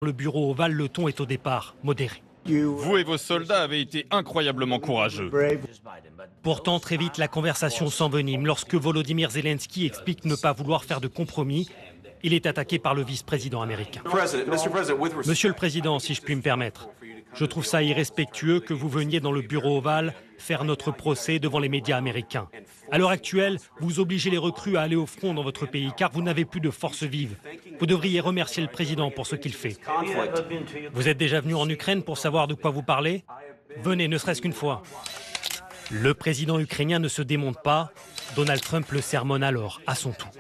Le bureau ovale, le ton est au départ modéré. Vous et vos soldats avez été incroyablement courageux. Pourtant, très vite, la conversation s'envenime. Lorsque Volodymyr Zelensky explique ne pas vouloir faire de compromis, il est attaqué par le vice-président américain. Monsieur le Président, si je puis me permettre, je trouve ça irrespectueux que vous veniez dans le bureau ovale faire notre procès devant les médias américains. À l'heure actuelle, vous obligez les recrues à aller au front dans votre pays car vous n'avez plus de force vive. Vous devriez remercier le président pour ce qu'il fait. Vous êtes déjà venu en Ukraine pour savoir de quoi vous parlez? Venez, ne serait-ce qu'une fois. Le président ukrainien ne se démonte pas. Donald Trump le sermonne alors, à son tour.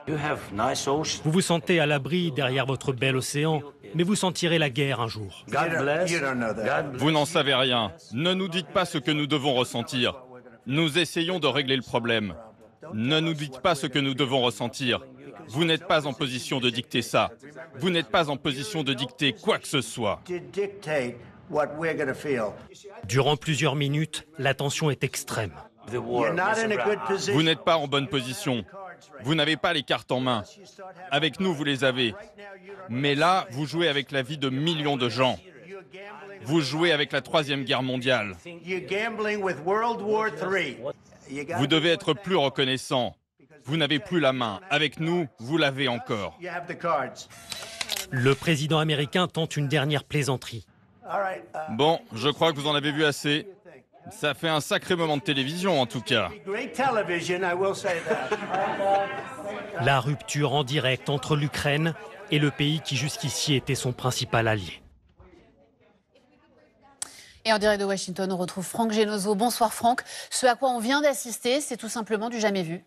Vous vous sentez à l'abri derrière votre bel océan, mais vous sentirez la guerre un jour. Vous n'en savez rien. Ne nous dites pas ce que nous devons ressentir. Nous essayons de régler le problème. Ne nous dites pas ce que nous devons ressentir. Vous n'êtes pas en position de dicter ça. Vous n'êtes pas en position de dicter quoi que ce soit. Durant plusieurs minutes, la tension est extrême. Vous n'êtes pas en bonne position. Vous n'avez pas les cartes en main. Avec nous, vous les avez. Mais là, vous jouez avec la vie de millions de gens. Vous jouez avec la Troisième Guerre mondiale. Vous devez être plus reconnaissant. Vous n'avez plus la main. Avec nous, vous l'avez encore. Le président américain tente une dernière plaisanterie. Bon, je crois que vous en avez vu assez. Ça fait un sacré moment de télévision, en tout cas. La rupture en direct entre l'Ukraine et le pays qui jusqu'ici était son principal allié. Et en direct de Washington, on retrouve Franck Genozo. Bonsoir Franck. Ce à quoi on vient d'assister, c'est tout simplement du jamais vu.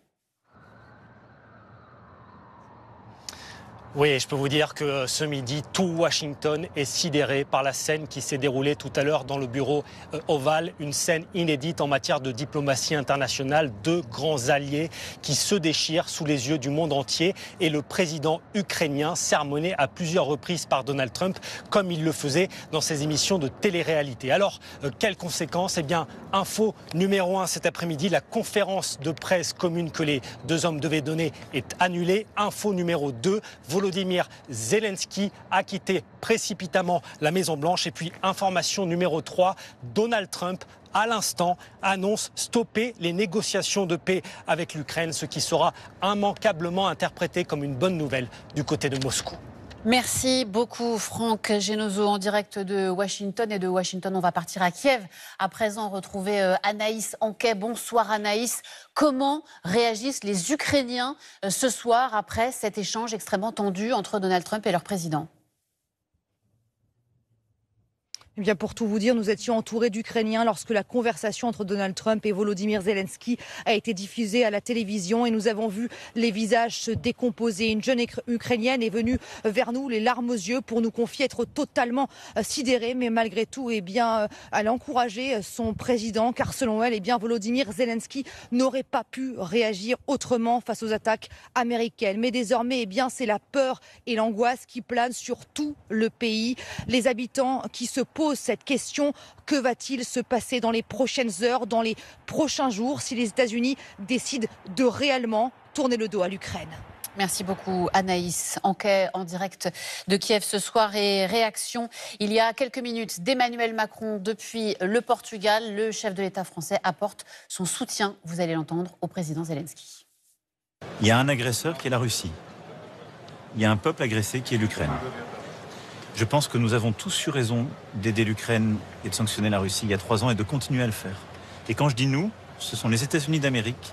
Oui, je peux vous dire que ce midi, tout Washington est sidéré par la scène qui s'est déroulée tout à l'heure dans le bureau ovale. Une scène inédite en matière de diplomatie internationale. Deux grands alliés qui se déchirent sous les yeux du monde entier. Et le président ukrainien sermonné à plusieurs reprises par Donald Trump, comme il le faisait dans ses émissions de télé-réalité. Alors, quelles conséquences? Eh bien, info numéro 1 cet après-midi, la conférence de presse commune que les deux hommes devaient donner est annulée. Info numéro 2, Volodymyr Zelensky a quitté précipitamment la Maison-Blanche. Et puis, information numéro 3, Donald Trump, à l'instant, annonce stopper les négociations de paix avec l'Ukraine, ce qui sera immanquablement interprété comme une bonne nouvelle du côté de Moscou. Merci beaucoup Franck Genozo en direct de Washington. Et de Washington, on va partir à Kiev. À présent, retrouver Anaïs Anquet. Bonsoir Anaïs. Comment réagissent les Ukrainiens ce soir après cet échange extrêmement tendu entre Donald Trump et leur président ? Eh bien, pour tout vous dire, nous étions entourés d'Ukrainiens lorsque la conversation entre Donald Trump et Volodymyr Zelensky a été diffusée à la télévision et nous avons vu les visages se décomposer. Une jeune Ukrainienne est venue vers nous, les larmes aux yeux, pour nous confier être totalement sidérée, mais malgré tout, eh bien, elle a encouragé son président, car selon elle, eh bien, Volodymyr Zelensky n'aurait pas pu réagir autrement face aux attaques américaines. Mais désormais, eh bien, c'est la peur et l'angoisse qui planent sur tout le pays. Les habitants qui se posent cette question: que va-t-il se passer dans les prochaines heures, dans les prochains jours, si les États-Unis décident de réellement tourner le dos à l'Ukraine? Merci beaucoup Anaïs Anquet en direct de Kiev ce soir. Et réaction il y a quelques minutes d'Emmanuel Macron depuis le Portugal. Le chef de l'État français apporte son soutien, vous allez l'entendre, au président Zelensky. Il y a un agresseur qui est la Russie. Il y a un peuple agressé qui est l'Ukraine. Je pense que nous avons tous eu raison d'aider l'Ukraine et de sanctionner la Russie il y a 3 ans et de continuer à le faire. Et quand je dis nous, ce sont les États-Unis d'Amérique,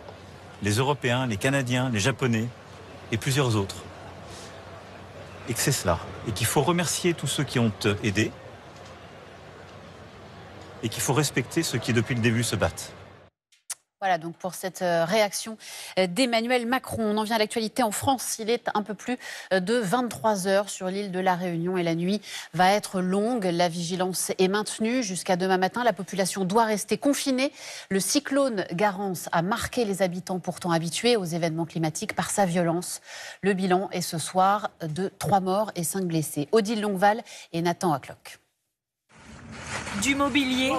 les Européens, les Canadiens, les Japonais et plusieurs autres. Et que c'est cela. Et qu'il faut remercier tous ceux qui ont aidé et qu'il faut respecter ceux qui depuis le début se battent. Voilà donc pour cette réaction d'Emmanuel Macron. On en vient à l'actualité en France. Il est un peu plus de 23 heures sur l'île de la Réunion et la nuit va être longue. La vigilance est maintenue jusqu'à demain matin. La population doit rester confinée. Le cyclone Garance a marqué les habitants pourtant habitués aux événements climatiques par sa violence. Le bilan est ce soir de 3 morts et 5 blessés. Odile Longval et Nathan Acloc. Du mobilier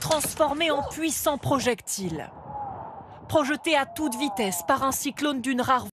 transformé en puissants projectiles. Projeté à toute vitesse par un cyclone d'une rare